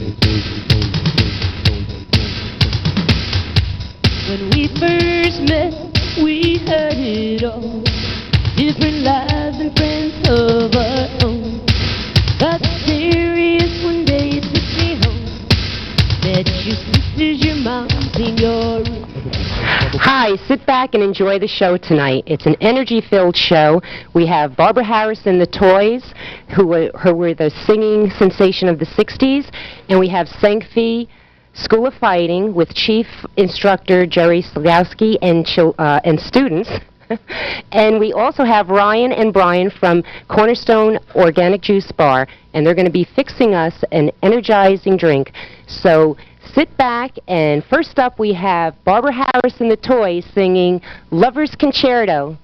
When we first met, we had it all. Different lives and friends of our own. Got serious one day, you took me home. Met your sisters, your moms, in your room. Hi, sit back and enjoy the show tonight. It's an energy-filled show. We have Barbara Harris and the Toys, who were the singing sensation of the 60s, and we have Sengfi School of Fighting with Chief Instructor Jerry Slagowski and students. And we also have Ryan and Brian from Cornerstone Organic Juice Bar, and they're going to be fixing us an energizing drink. So sit back, and first up we have Barbara Harris and the Toys singing Lover's Concerto.